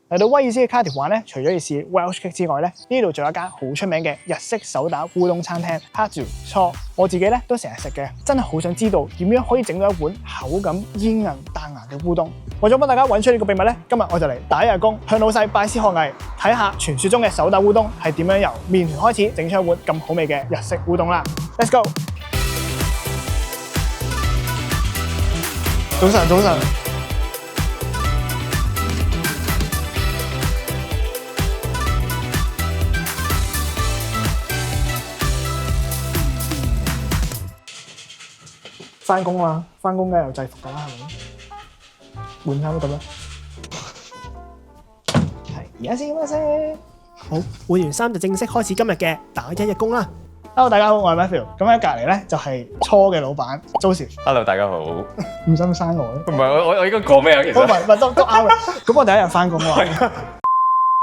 嚟到威爾斯嘅卡條玩咧，除咗要試 Welsh cake 之外咧，呢度仲有一間好出名嘅日式手打烏冬餐廳 Hatsu Cho。我自己咧都成日食嘅，真係好想知道點樣可以整到一碗口感煙韌彈牙嘅烏冬。為咗幫大家揾出呢個秘密咧，今日我就嚟打一日工，向老細拜師學藝，睇下傳說中嘅手打烏冬係點樣由麵團開始整出一碗咁好味嘅日式烏冬啦。Let's go！ 早晨，早晨。翻工啦，翻工梗係有制服㗎啦，係咪？換衫都咁啦。係，而家先。好，換完衫就正式開始今日嘅打一日工啦。Hello， 大家好，我係 Matthew。咁喺隔離咧就係初嘅老闆 Joseph。Hello， 大家好。唔使咁生我咧。唔係我應該講咩啊？其實唔係都啱嘅。咁我第一日翻工喎。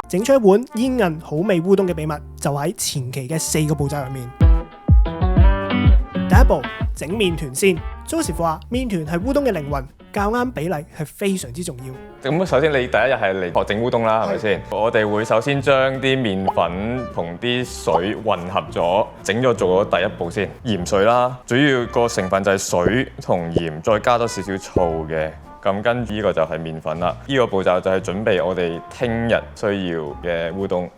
整出一碗煙韌好味烏冬嘅秘密就喺前期嘅4個步驟入面。第一步，整麵團先。Joseph 話麵團係烏冬嘅靈魂，較啱比例係非常之重要。咁首先你第一日係嚟學整烏冬啦，係咪先？我哋會首先將啲麵粉同啲水混合咗，整咗做咗第一步先。鹽水啦，主要個成分就係水同鹽，再加多少少醋嘅。咁跟住呢個就係麵粉啦。呢個步驟就係準備我哋聽日需要嘅烏冬。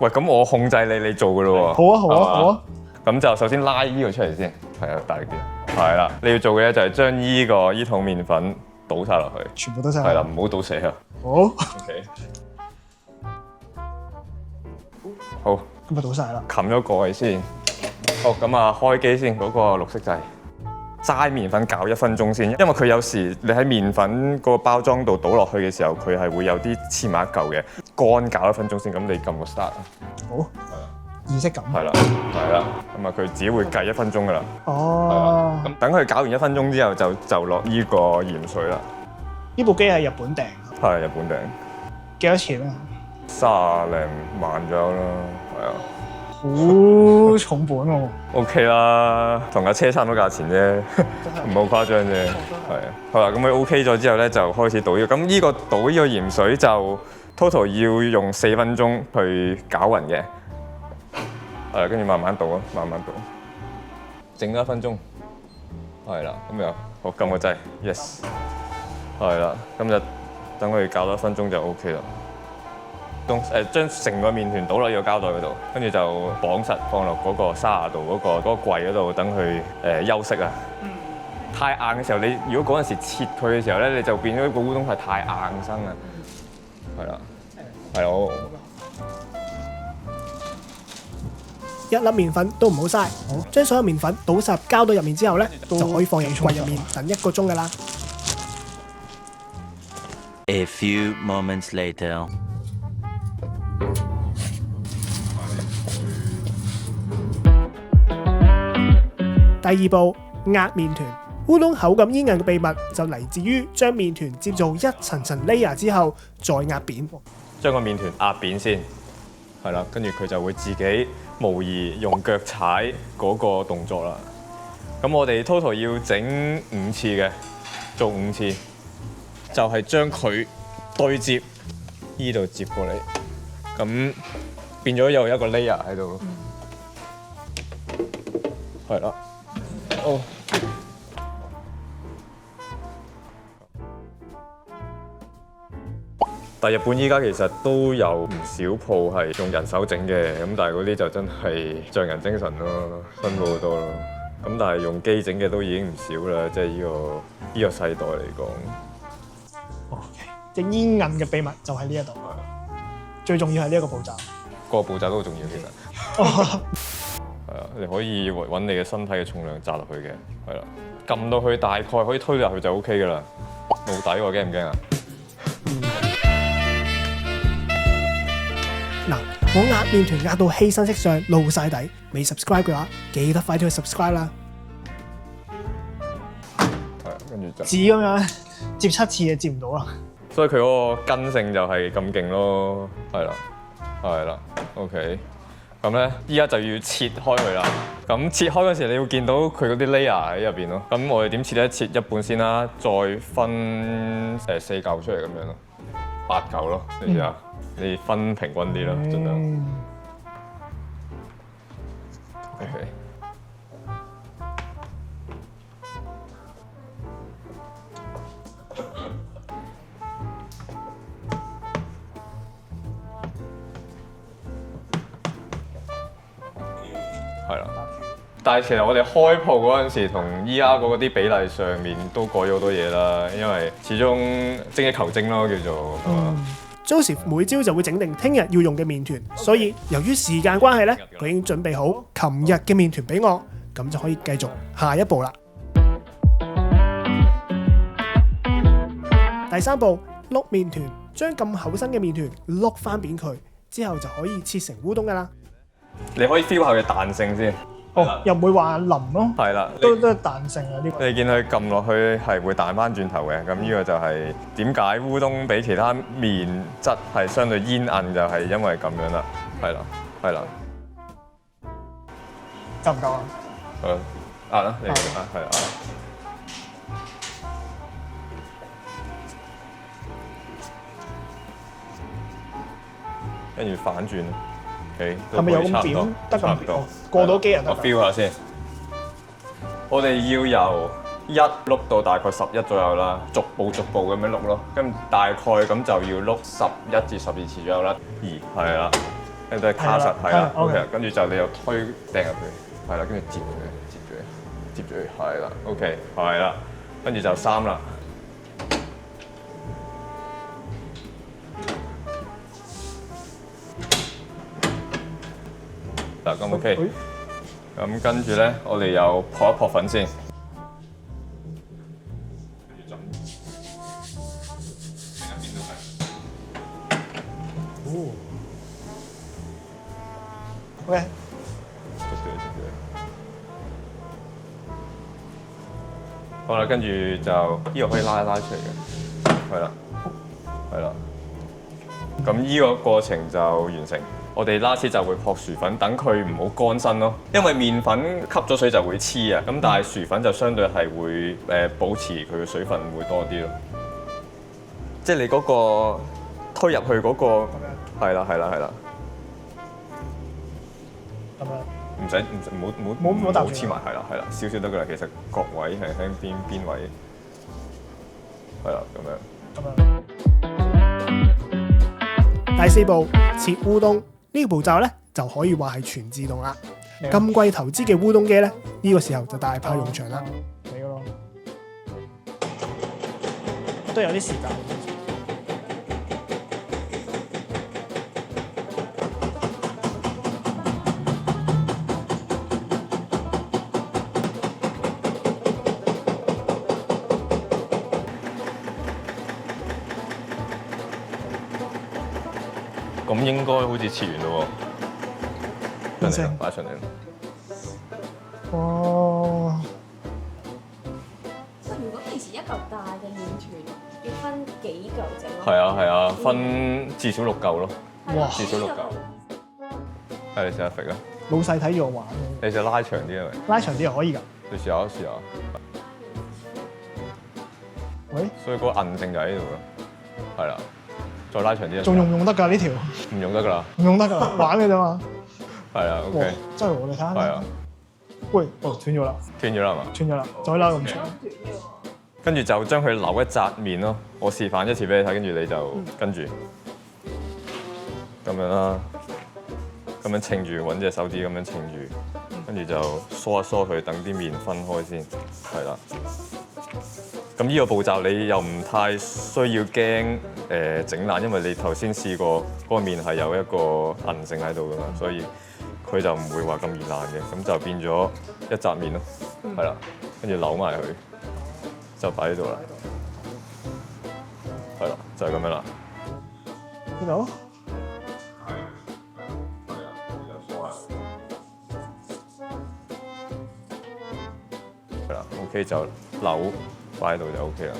喂，咁我控制你做㗎咯喎。好啊，好啊，好啊。咁就首先拉呢個出嚟先，係啊，大力啲。係啦，你要做嘅咧就係將呢桶麵粉倒晒落去，全部倒晒。係啦，唔好倒瀉啊。好。OK。好。咁咪倒晒啦。冚咗蓋先。好，咁啊開機先，嗰個綠色掣。齋麵粉攪1分鐘先，因為佢有時你喺麵粉個包裝度倒落去嘅時候，佢係會有啲黐埋一嚿嘅，乾攪1分鐘先。咁你撳個 start 啊。好。係啦。儀式感。係啦，咁啊佢自己會計1分鐘噶啦。哦。咁等佢攪完1分鐘之後，就落呢個鹽水啦。呢部機係日本訂。係日本訂。幾多錢啊？30零萬左右啦，係啊。好重本喎。OK 啦，同架車差唔多價錢啫，唔好誇張啫。係啊。好啦，咁佢 OK 咗之後咧，就開始倒呢個。咁呢個倒呢個鹽水就 total 要用4分鐘去攪勻嘅。係，跟住慢慢倒啊，慢慢倒，整咗1分鐘，係啦，咁又好撳個掣 ，yes， 係啦，咁就等佢攪多1分鐘就 OK 啦。將成個麵團倒落呢個膠袋嗰度，跟住就綁實放落嗰個30度嗰個櫃嗰度，等佢休息啊。太硬嘅時候，你如果嗰陣時切佢嘅時候咧，你就變咗個烏冬係太硬身啊。係啦，係我。一粒麵粉都唔好嘥，將所有麵粉倒入膠袋入面之後咧，就可以放入櫃入面等1個鐘㗎啦。A few moments later。第二步，壓麵團。烏冬口感煙韌嘅秘密就嚟自於將麵團接做一層層 layer 之後，再壓扁。將個麵團壓扁先，係啦，跟住佢就會自己模擬用腳踩嗰個動作啦。咁我哋 total 要整5次嘅，做5次，就係將佢對接呢度接過嚟，咁變咗有一個 layer 喺度，係啦。哦。但日本依家其實都有唔少鋪係用人手整嘅，咁但係嗰啲就真係匠人精神咯，辛苦好多咯。咁但係用機整嘅都已經唔少啦，即係呢個世代嚟講。OK， 即係煙韌嘅秘密就喺呢一度，最重要係呢一個步驟。個步驟都好重要，其實。係啊，你可以揾你嘅身體嘅重量擲落去嘅，係啦，撳到佢大概可以推入去就 OK 㗎啦。冇底喎，驚唔驚啊？嗱，我壓麵團壓到稀身色上露晒底，未 subscribe 嘅話，記得快啲去 subscribe 啦。係，跟住就紙咁樣接7次就接唔到啦。所以佢嗰個根性就係咁勁咯，係啦，係啦 ，OK。咁咧，依家就要切開佢啦。咁切開嗰時，你要見到佢嗰啲 layer 喺入邊咯。咁我哋點切咧？切一半先啦，再分4嚿出嚟咁樣咯。8嚿咯，你試下，你分平均啲咯，盡量。OK。係啦，但係其實我哋開鋪嗰陣時，同依家嗰啲比例上面都改咗好多嘢啦，因為始終精益求精咯，叫做。Joseph 每朝就會整定聽日要用嘅麵團，所以由於時間關係咧，佢已經準備好琴日嘅麵團俾我，咁就可以繼續下一步啦。第3步，碌麵團，將咁厚身嘅麵團碌翻扁佢，之後就可以切成烏冬噶啦。你可以 feel 下佢彈性先。哦，又唔會話腍咯。係啦，都係彈性啊呢個。你見佢撳落去係會彈翻轉頭嘅，咁呢個就係點解烏冬比其他麵質係相對煙韌，就係因為咁樣啦。係啦，係啦。夠唔夠啊？壓啦，你壓係壓。跟住反轉。係咪有咁扁得咁過到機人我 feel 下先。我哋要由1碌到大概11左右啦，逐步咁樣碌咯。跟住大概咁就要碌11至12次左右啦。2係啦，跟住卡實係啦。OK， 跟住就你又推掟入去，係啦，跟住接住佢，係啦。OK， 係啦，跟住就3啦。嗱咁 OK， 咁跟住咧，我哋又撲一撲粉先。OK。好啦，跟住就呢個可以拉出嚟嘅，係啦，係啦。咁呢個過程就完成。我哋 last 就會撲薯粉，等佢唔好乾身咯。因為麵粉吸咗水就會黐啊，咁但係薯粉就相對係會保持佢嘅水分會多啲咯。即係你嗰個推入去嗰個係啦。咁樣。唔使唔好黐埋係啦，少少得㗎啦。其實各位係喺邊位係啦咁樣。第4步，切烏冬。呢個步驟咧就可以話係全自動啦。咁貴投資嘅烏冬機咧，呢個時候就大派用場啦。你咯，都有啲時間。咁應該好似切完咯喎，上嚟擺上嚟咯。哦。如果平時一嚿大嘅麵團，要分幾嚿整咯？係啊，分至少6嚿咯。哇！至少6嚿。係你試下揈啊！老細睇住我玩。你試拉長啲啊？拉長啲又可以㗎。你試下。喂。所以嗰個韌性就喺呢度咯。係啦。再拉長啲仲用唔用得㗎呢條？唔用得㗎啦，唔用得㗎，玩嘅啫嘛。係啊 ，OK。真係我哋睇下。係啊。喂，斷咗啦。斷咗啦係嘛？斷咗啦，再拉咁長。跟住就將佢扭一紮面咯，我示範一次俾你睇，跟住你就跟住咁樣啦，咁樣稱住，揾隻手指咁樣稱住，跟住就梳一梳佢，等啲面分開先，係啦。咁呢個步驟你又唔太需要驚整爛，因為你頭先試過嗰個面係有一個韌性喺度噶嘛，所以佢就唔會話咁易爛嘅，咁就變咗一紮面咯，係啦，跟住扭埋佢，就擺喺度啦，係啦，就係咁樣啦。呢度？係啦 ，OK 就扭。擺喺度就 OK 啦。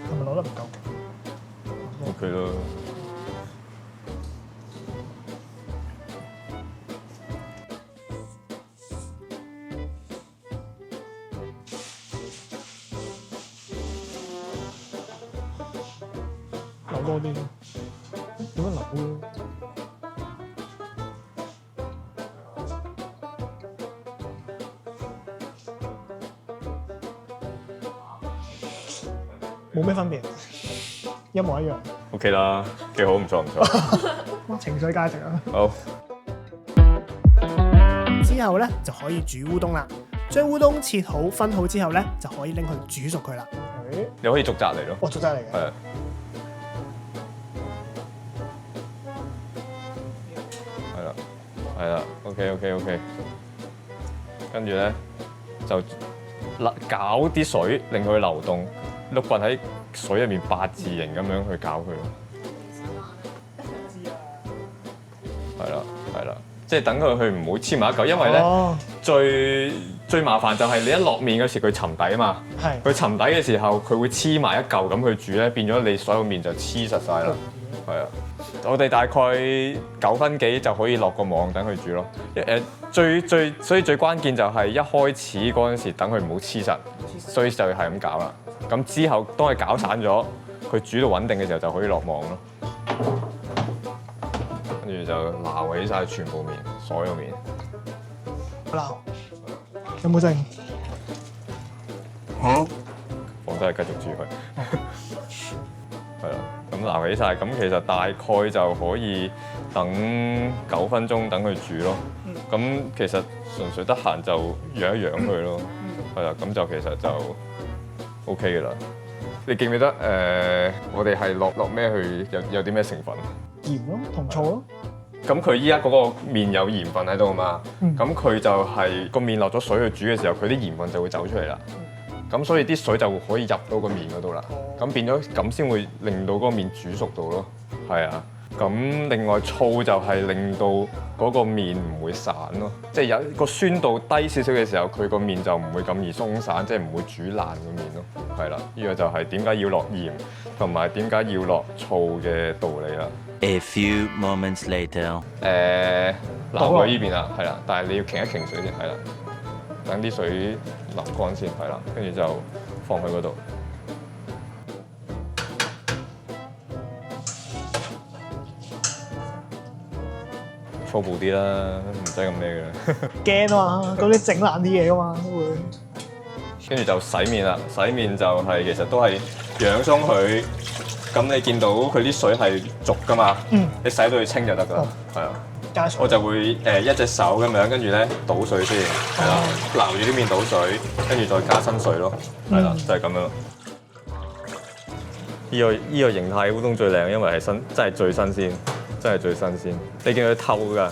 係咪攞得唔夠？OK 咯。多啲，點樣扭嘅？冇咩分別，一模一樣。OK 啦，幾好，唔錯唔錯。哇，情緒價值啊！好，之後咧就可以煮烏冬啦。將烏冬切好分好之後咧，就可以拎去煮熟佢啦。你可以逐扎嚟咯。哦，逐扎嚟嘅。係啊。係啦，係啦。OK。跟住咧就攪啲水，令佢流動，碌棍喺水入面八字形咁樣去攪佢咯。係啦，即係等佢唔好黐埋一嚿，因為咧最麻煩就係你一落面嗰時佢沉底啊嘛。係。佢沉底嘅時候，佢會黐埋一嚿咁去煮咧，變咗你所有面就黐實晒啦。係啊，我哋大概9分幾就可以落個網等佢煮咯。所以最關鍵就係一開始嗰陣時等佢唔好黐實，所以就係咁搞啦。咁之後當佢攪散咗，佢煮到穩定嘅時候就可以落網咯。跟住就撈起晒全部面，所有面。撈有冇剩？放低繼續煮佢。係啦，咁撈起晒，咁其實大概就可以等9分鐘等佢煮咯。咁其實純粹得閒就養一養佢咯。係啦，咁就其實就 OK 嘅啦。你記唔記得我哋係落咩去？有啲咩成分？鹽咯，同醋咯。咁佢依家嗰個麵有鹽分喺度嘛？咁佢就係個麵落咗水去煮嘅時候，佢啲鹽分就會走出嚟啦。咁所以啲水就可以入到個麵嗰度啦。咁變咗咁先會令到嗰個麵煮熟到咯。係啊。咁另外醋就係令到嗰個麵唔會散咯。即係有個酸度低少少嘅時候，佢個麵就唔會咁易鬆散，即係唔會煮爛個麵咯。係啦，呢個就係點解要落鹽同埋點解要落醋嘅道理啦。A few moments later，撈過呢邊啦，係啦，但係你要擎一擎水先，係啦，等啲水流乾先，係啦，跟住就放喺嗰度。粗暴啲啦，唔使咁咩嘅。驚啊嘛，嗰啲整爛啲嘢噶嘛都會。跟住就洗面啦，洗面就係其實都係養鬆佢。咁你見到佢啲水係濁噶嘛？你洗到佢清就得㗎啦。係啊。加水。我就會一隻手咁樣，跟住咧倒水先，係啦，撈住啲面倒水，跟住再加新水咯。係啦，就係咁樣咯。呢個形態烏冬最靚，因為係真係最新鮮，真係最新鮮。你見佢透㗎。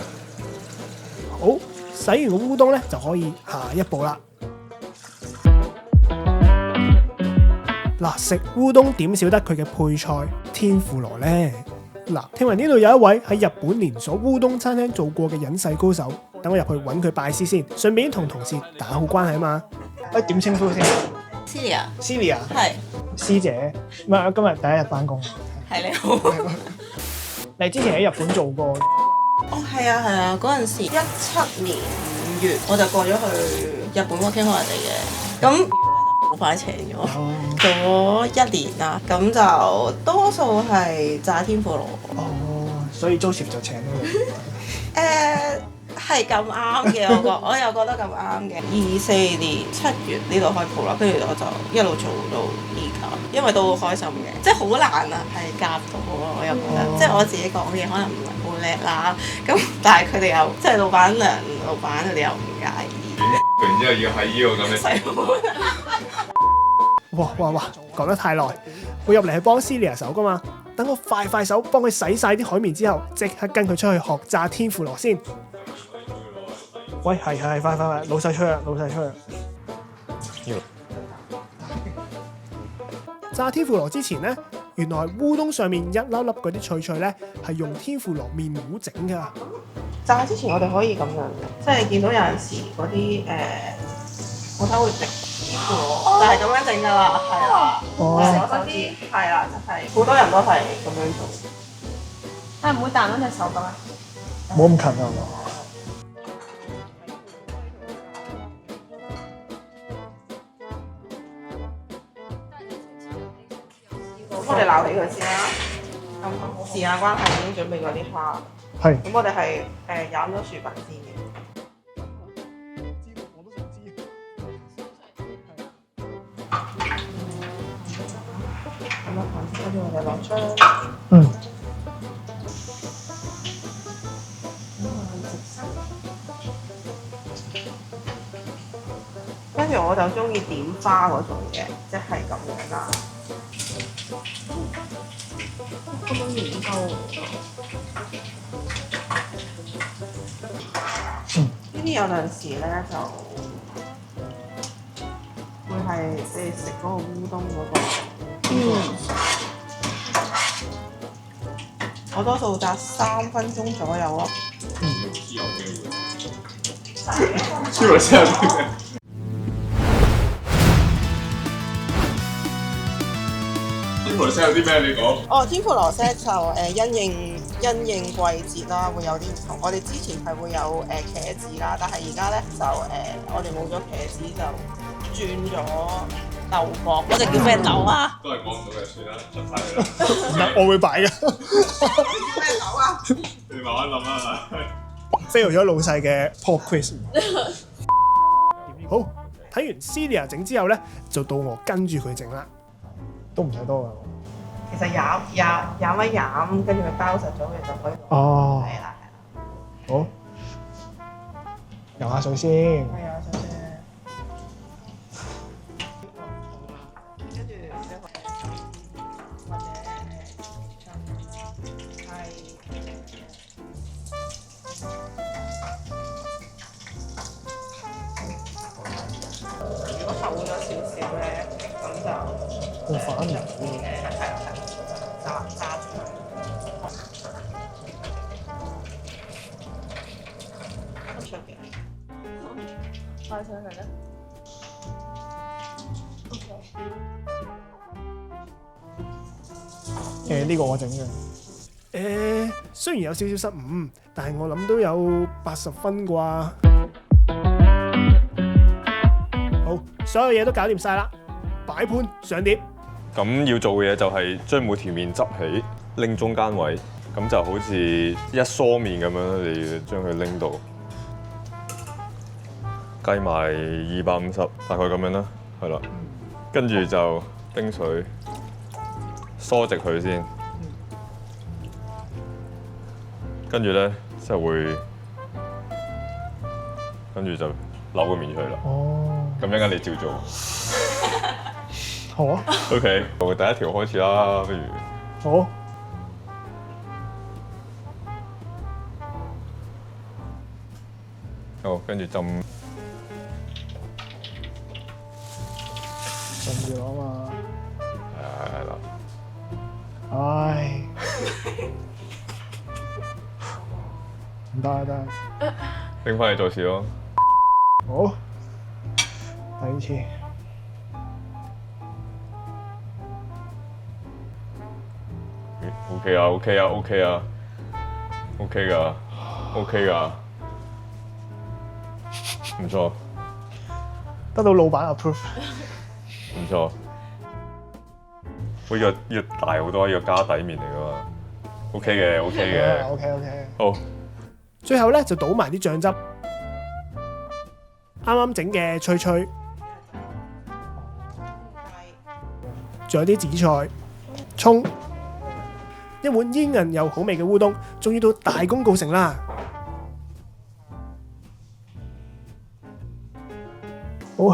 好，洗完個烏冬咧就可以下一步啦。嗱，食烏冬點少得佢嘅配菜天婦羅呢？嗱，聽聞呢度有一位喺日本連鎖烏冬餐廳做過嘅隱世高手，等我入去揾佢拜師先，順便同同事打好關係啊嘛。點稱呼先 Celia 係師姐，唔係今日第一日返工。係你好。你之前喺日本做過？哦，係啊，嗰陣時17年5月我就過咗去日本 working holiday嘅，咁好快請咗，做咗1年啦，咁就多數係炸天婦羅。哦，所以 Joseph 就請咗你。係咁啱嘅，我又覺得咁啱嘅。24年7月呢度開鋪啦，跟住我就一路做到而家，因為都好開心嘅，即係好難啊，係夾到咯，我又覺得，即係我自己講嘢可能唔係好叻啦，咁但係佢哋又即係老闆娘、老闆佢哋又唔介意。然之後要喺呢度咁樣。哇，講得太耐，我入嚟係幫 Celia 手噶嘛，等我快手幫佢洗晒啲海綿之後，即刻跟佢出去學炸天婦羅先。喂，係，快，老細出去。炸天婦羅之前呢，原來烏冬上面一粒粒嗰啲脆脆咧，係用天婦羅面糊整㗎。炸之前我哋可以咁樣嘅，即係你見到有陣時嗰啲我睇會滴天婦羅，就係咁樣整㗎啦，係啊。我知係啦，就係好多人都係咁樣做。但係唔會彈嗰隻手㗎嘛？冇咁近啊！我哋撈起佢先啦。咁時間關係已經準備咗啲花，係。咁我哋係飲咗薯粉先嘅。我都想知。咁啊，跟住我哋落張。嗯。跟住我就中意點花嗰種嘅，即係咁樣啦。咁樣研究呢啲有陣時咧就會係即係食嗰個烏冬嗰個。我多數炸3分鐘左右咯。黐埋先啊！天婦羅西有啲咩？你講。哦，天婦羅西就因應季節啦，會有啲唔同。我哋之前係會有茄子啦，但係而家咧就我哋冇咗茄子，就轉咗豆角。我哋叫咩豆啊？都係講唔到嘅，算啦，出晒佢啦。唔係，我會擺嘅。咩豆啊？你慢慢諗啦。fail 咗老細嘅 pop quiz。好，睇完 Celia 整之後咧，就到我跟住佢整啦，都唔使多㗎。其實飲一飲，跟住佢包實咗，佢就可以攞。哦，係啦。好，游下水先。係啊，首先。跟住或者如果厚咗少少咧，咁就我反而炸出嚟。出嘅。擺上嚟咧。呢個我整嘅。雖然有少少失誤，但係我諗都有80分啩。好，所有嘢都搞掂晒啦，擺盤上碟。咁要做嘅嘢就係將每條麵執起，拎中間位，咁就好似一梳麵咁樣，你要將佢拎到，計埋250，大概咁樣啦，係啦。跟住就冰水梳直佢先，跟住咧就會，跟住就扭個麵出去啦。哦，咁一陣間你照做。好啊。OK， 我第一條開始啦，不如。好。好，跟住浸住啊嘛。係啦。唉，唔得啊得啊。拎翻嚟再試咯。好，第二次。OK 啊 ，OK 啊 ，OK 啊 ，OK 噶 ，OK 噶，唔錯，得到老闆 approve。唔錯。呢個大好多，呢個家底麵嚟噶嘛。OK 嘅，OK 嘅。OK。好。最後咧就倒埋啲醬汁，啱啱整嘅脆脆，仲有啲紫菜、葱，一碗煙韌又好味嘅烏冬，終於都大功告成啦！好，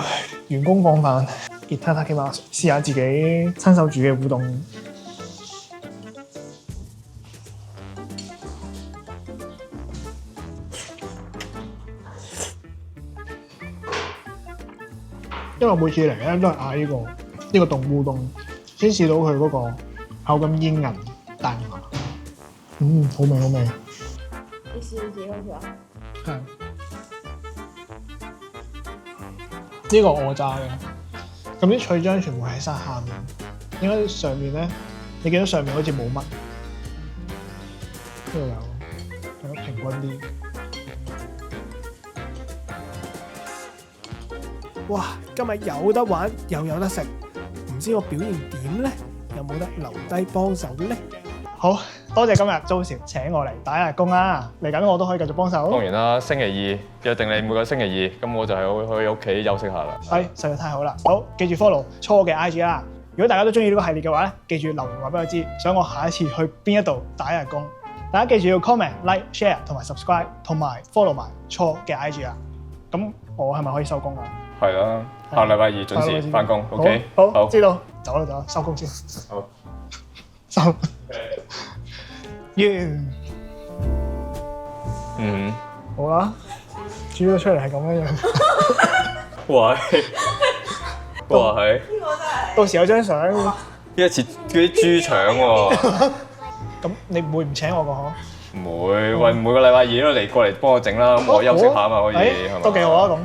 完工放飯，いただきます，試下自己親手煮嘅烏冬。因為每次嚟咧都係嗌呢個凍烏冬，先試到佢嗰個口感煙韌彈牙。好味好味。你試到自己嗰條啊？係。呢個我炸嘅，咁啲脆漿全部喺晒下面，應該上面咧，你見到上面好似冇乜，呢度有平均啲。哇！今日有得玩又有得食，唔知我表現點咧？有冇得留低幫手咧？好多謝今日 Joseph 請我嚟打日工啦，嚟緊我都可以繼續幫手。當然啦，星期二約定你每個星期二，咁我就係去屋企休息下啦。實在太好啦！好，記住 follow 初嘅 IG 啦。如果大家都中意呢個系列嘅話咧，記住留言話俾我知，想我下一次去邊一度打日工。大家記住要 comment、like、share 同埋 subscribe， 同埋 follow 埋初嘅 IG 啊。咁我係咪可以收工啊？係啦，下禮拜二準時翻工。OK，好，知道，走啦，收工先。好，收完。好啦，煮咗出嚟係咁樣樣。哇！哇係，到時有張相。呢一次嗰啲豬腸喎。咁你唔會唔請我個嗬？唔會，喂，每個禮拜二都嚟過嚟幫我整啦，咁我休息下嘛可以，係嘛？都幾好啊咁。